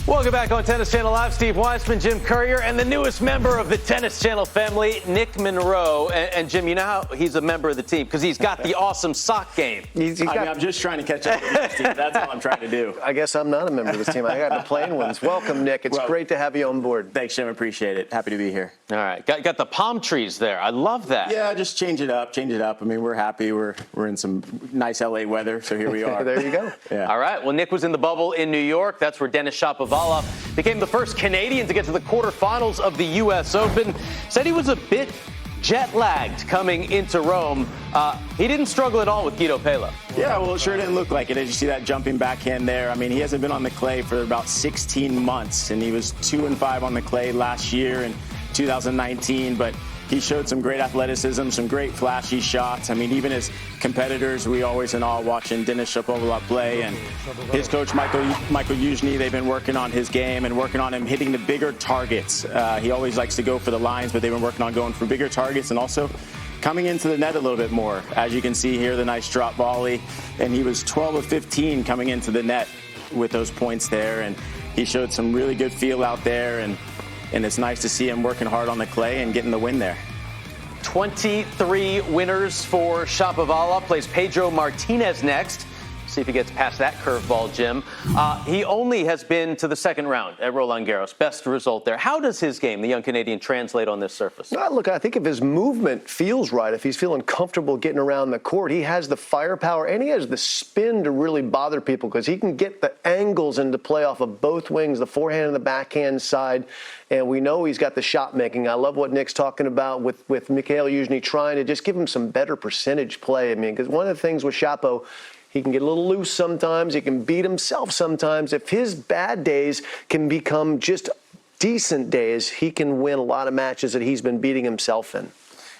Welcome back on Tennis Channel Live. Steve Weissman, Jim Courier, and the newest member of the Tennis Channel family, Nick Monroe. And Jim, you know how he's a member of the team because he's got the awesome sock game. I'm just trying to catch up with this team. That's all I'm trying to do. I guess I'm not a member of this team. I got the plain ones. Welcome, Nick. It's great to have you on board. Thanks, Jim. Appreciate it. Happy to be here. All right. Got the palm trees there. I love that. Yeah, just change it up. I mean, we're happy. We're in some nice LA weather, so here we are. There you go. Yeah. All right. Well, Nick was in the bubble in New York. That's where Denis Shapovalov became the first Canadian to get to the quarterfinals of the U.S. Open. Said he was a bit jet-lagged coming into Rome. He didn't struggle at all with Guido Pella. Yeah, well, it sure didn't look like it. As you see that jumping backhand there, I mean, he hasn't been on the clay for about 16 months, and he was 2-5 on the clay last year in 2019, but he showed some great athleticism, some great flashy shots. I mean, even his competitors, we always in awe watching Denis Shapovalov play, and his coach, Michael Youzhny, they've been working on his game and working on him hitting the bigger targets. He always likes to go for the lines, but they've been working on going for bigger targets and also coming into the net a little bit more. As you can see here, the nice drop volley, and he was 12 of 15 coming into the net with those points there, and he showed some really good feel out there, and it's nice to see him working hard on the clay and getting the win there. 23 winners for Shapovalov. Plays Pedro Martinez next. See if he gets past that curveball, Jim. He only has been to the second round at Roland Garros. Best result there. How does his game, the young Canadian, translate on this surface? Look, I think if his movement feels right, if he's feeling comfortable getting around the court, he has the firepower and he has the spin to really bother people because he can get the angles into play off of both wings, the forehand and the backhand side. And we know he's got the shot making. I love what Nick's talking about with Mikhail Youzhny trying to just give him some better percentage play. I mean, because one of the things with Shapo, he can get a little loose sometimes. He can beat himself sometimes. If his bad days can become just decent days, he can win a lot of matches that he's been beating himself in.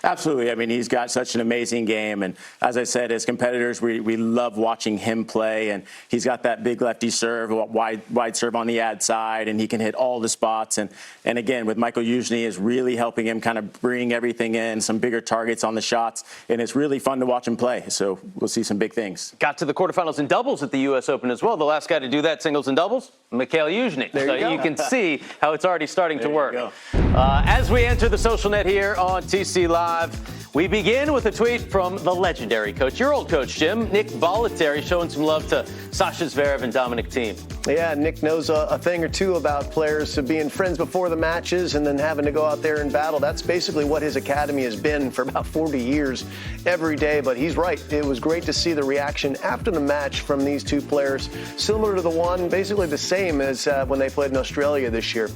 Absolutely. I mean, he's got such an amazing game. And as I said, as competitors, we love watching him play. And he's got that big lefty serve, wide serve on the ad side, and he can hit all the spots. And again, with Michael Youzhny is really helping him kind of bring everything in, some bigger targets on the shots. And it's really fun to watch him play. So we'll see some big things. Got to the quarterfinals in doubles at the U.S. Open as well. The last guy to do that, singles and doubles, Mikhail Youzhny. There you go. You can see how it's already starting to work. Go. As we enter the social net here on TC Live, we begin with a tweet from the legendary coach, your old coach, Jim, Nick Bollettieri, showing some love to Sasha Zverev and Dominic Thiem. Yeah, Nick knows a thing or two about players being friends before the matches and then having to go out there and battle. That's basically what his academy has been for about 40 years every day. But he's right. It was great to see the reaction after the match from these two players, similar to the one, basically the same as when they played in Australia this year.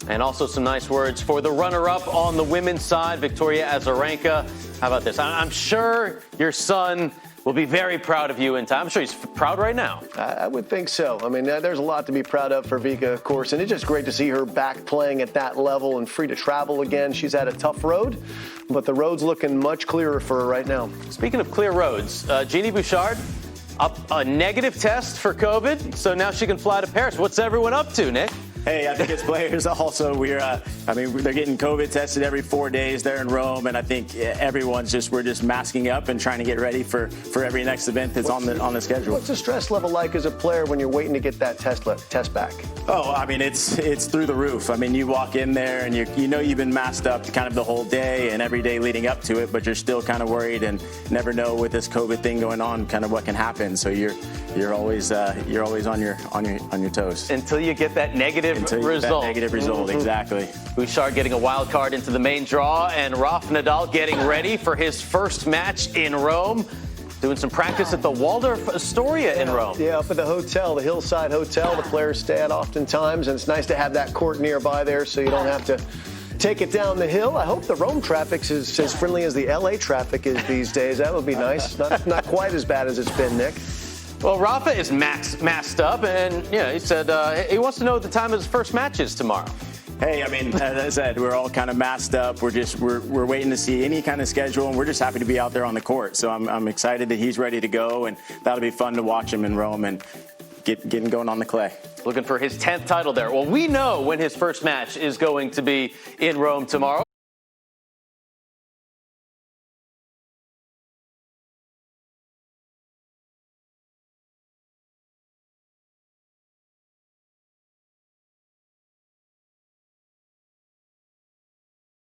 And also some nice words for the runner-up on the women's side, Victoria Azarenka. How about this? I'm sure your son will be very proud of you in time. I'm sure he's proud right now. I would think so. I mean, there's a lot to be proud of for Vika, of course, and it's just great to see her back playing at that level and free to travel again. She's had a tough road, but the road's looking much clearer for her right now. Speaking of clear roads, Genie Bouchard, up a negative test for COVID, so now she can fly to Paris. What's everyone up to, Nick? Hey, I think it's players also. They're getting COVID tested every 4 days there in Rome, and I think we're just masking up and trying to get ready for every next event that's on the schedule. What's the stress level like as a player when you're waiting to get that test back? Oh, I mean, it's through the roof. I mean, you walk in there and you know you've been masked up kind of the whole day and every day leading up to it, but you're still kind of worried and never know with this COVID thing going on kind of what can happen. So you're always on your toes until you get that negative result. That negative result, exactly. Bouchard getting a wild card into the main draw, and Rafa Nadal getting ready for his first match in Rome. Doing some practice at the Waldorf Astoria in Rome. Yeah, up at the hotel, the Hillside Hotel, the players stay at oftentimes, and it's nice to have that court nearby there so you don't have to take it down the hill. I hope the Rome traffic is as friendly as the LA traffic is these days. That would be nice. Not quite as bad as it's been, Nick. Well, Rafa is masked up, and he said he wants to know what the time of his first match is tomorrow. Hey, I mean, as I said, we're all kind of masked up. We're waiting to see any kind of schedule, and we're just happy to be out there on the court. So I'm excited that he's ready to go, and that'll be fun to watch him in Rome and getting going on the clay. Looking for his 10th title there. Well, we know when his first match is going to be in Rome tomorrow.